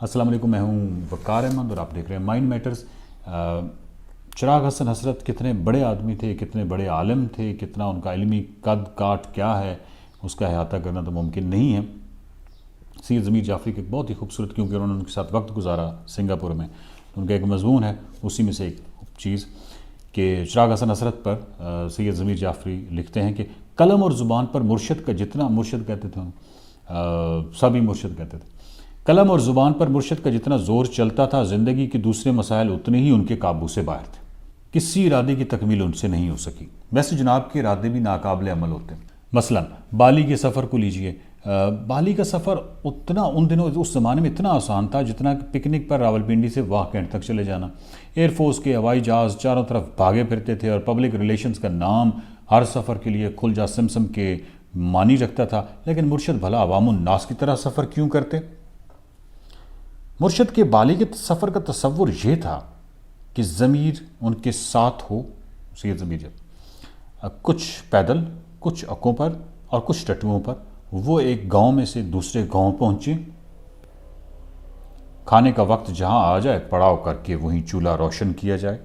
السلام علیکم، میں ہوں وقار احمد اور آپ دیکھ رہے ہیں مائنڈ میٹرز۔ چراغ حسن حسرت کتنے بڑے آدمی تھے، کتنے بڑے عالم تھے، کتنا ان کا علمی قد کاٹ کیا ہے اس کا احاطہ کرنا تو ممکن نہیں ہے۔ سید ضمیر جعفری کے بہت ہی خوبصورت، کیونکہ انہوں نے ان کے ساتھ وقت گزارا سنگاپور میں، ان کا ایک مضمون ہے، اسی میں سے ایک چیز کہ چراغ حسن حسرت پر سید ضمیر جعفری لکھتے ہیں کہ قلم اور زبان پر مرشد کا جتنا، مرشد کہتے تھے سبھی مرشد کہتے تھے، قلم اور زبان پر مرشد کا جتنا زور چلتا تھا، زندگی کے دوسرے مسائل اتنے ہی ان کے قابو سے باہر تھے۔ کسی ارادے کی تکمیل ان سے نہیں ہو سکی۔ ویسے جناب کے ارادے بھی ناقابل عمل ہوتے ہیں۔ مثلا بالی کے سفر کو لیجئے، بالی کا سفر اتنا ان دنوں اس زمانے میں اتنا آسان تھا جتنا کہ پکنک پر راولپنڈی سے واہ کینٹ تک چلے جانا۔ ایئر فورس کے ہوائی جہاز چاروں طرف بھاگے پھرتے تھے اور پبلک ریلیشنز کا نام ہر سفر کے لیے کھل جا سمسم کے معنی رکھتا تھا، لیکن مرشد بھلا عوام الناس کی طرح سفر کیوں کرتے؟ مرشد کے بالی کے سفر کا تصور یہ تھا کہ ضمیر ان کے ساتھ ہو، سید ضمیر جب کچھ پیدل، کچھ اکوں پر اور کچھ ٹٹوؤں پر وہ ایک گاؤں میں سے دوسرے گاؤں پہنچے، کھانے کا وقت جہاں آ جائے پڑاؤ کر کے وہیں چولہا روشن کیا جائے،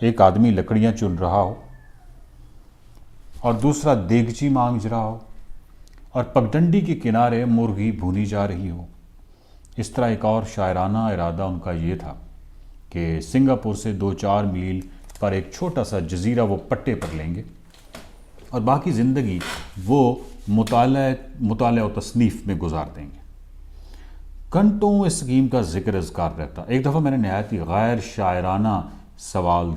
ایک آدمی لکڑیاں چن رہا ہو اور دوسرا دیگچی مانگ رہا ہو اور پگڈنڈی کے کنارے مرغی بھونی جا رہی ہو۔ اس طرح ایک اور شاعرانہ ارادہ ان کا یہ تھا کہ سنگاپور سے 2-4 میل پر ایک چھوٹا سا جزیرہ وہ پٹے پر لیں گے اور باقی زندگی وہ مطالعہ و تصنیف میں گزار دیں گے۔ گھنٹوں اس اسکیم کا ذکر اذکار رہتا۔ ایک دفعہ میں نے نہایت ہی غیر شاعرانہ سوال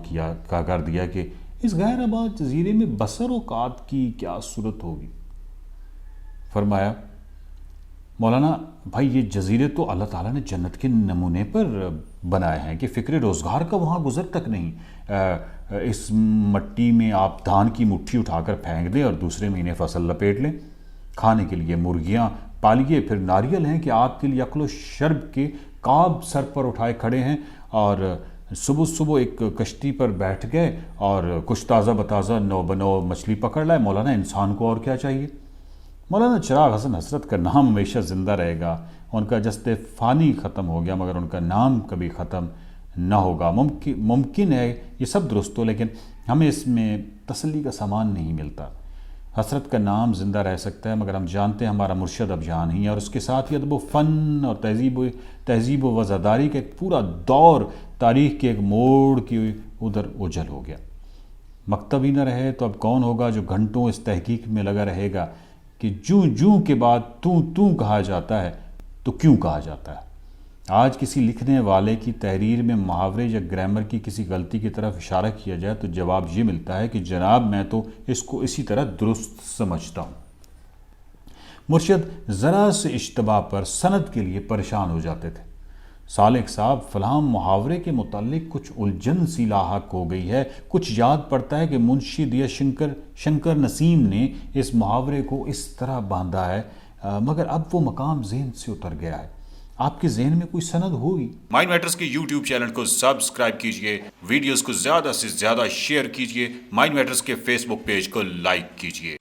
کر دیا کہ اس غیر آباد جزیرے میں بسر اوقات کی کیا صورت ہوگی؟ فرمایا، مولانا بھائی یہ جزیرے تو اللہ تعالیٰ نے جنت کے نمونے پر بنائے ہیں کہ فکر روزگار کا وہاں گزر تک نہیں۔ اس مٹی میں آپ دھان کی مٹھی اٹھا کر پھینک دیں اور دوسرے مہینے فصل لپیٹ لیں، کھانے کے لیے مرغیاں پالیے، پھر ناریل ہیں کہ آپ کے لیے عقل و شرب کے کعب سر پر اٹھائے کھڑے ہیں، اور صبح صبح ایک کشتی پر بیٹھ گئے اور کچھ تازہ بتازہ نو بنو مچھلی پکڑ لائے۔ مولانا انسان کو اور کیا چاہیے؟ مولانا چراغ حسن حسرت کا نام ہمیشہ زندہ رہے گا، ان کا جست فانی ختم ہو گیا مگر ان کا نام کبھی ختم نہ ہوگا۔ ممکن ہے یہ سب درست ہو، لیکن ہمیں اس میں تسلی کا سامان نہیں ملتا۔ حسرت کا نام زندہ رہ سکتا ہے مگر ہم جانتے ہیں ہمارا مرشد اب جہاں نہیں ہے، اور اس کے ساتھ ہی ادب و فن اور تہذیب و وزاداری کا ایک پورا دور تاریخ کے ایک موڑ کی ادھر اوجھل ہو گیا۔ مکتب ہی نہ رہے تو اب کون ہوگا جو گھنٹوں اس تحقیق میں لگا رہے گا کہ جوں کے بعد تو کہا جاتا ہے تو کیوں کہا جاتا ہے؟ آج کسی لکھنے والے کی تحریر میں محاورے یا گرامر کی کسی غلطی کی طرف اشارہ کیا جائے تو جواب یہ ملتا ہے کہ جناب میں تو اس کو اسی طرح درست سمجھتا ہوں۔ مرشد ذرا سے اشتباہ پر سند کے لیے پریشان ہو جاتے تھے۔ سالک صاحب فلاں محاورے کے متعلق کچھ الجھن سی لاحق ہو گئی ہے، کچھ یاد پڑتا ہے کہ منشی دیا شنکر نسیم نے اس محاورے کو اس طرح باندھا ہے، مگر اب وہ مقام ذہن سے اتر گیا ہے۔ آپ کے ذہن میں کوئی سند ہوگی؟ مائنڈ میٹرز کے یوٹیوب چینل کو سبسکرائب کیجئے، ویڈیوز کو زیادہ سے زیادہ شیئر کیجئے، مائنڈ میٹرز کے فیس بک پیج کو لائک کیجئے۔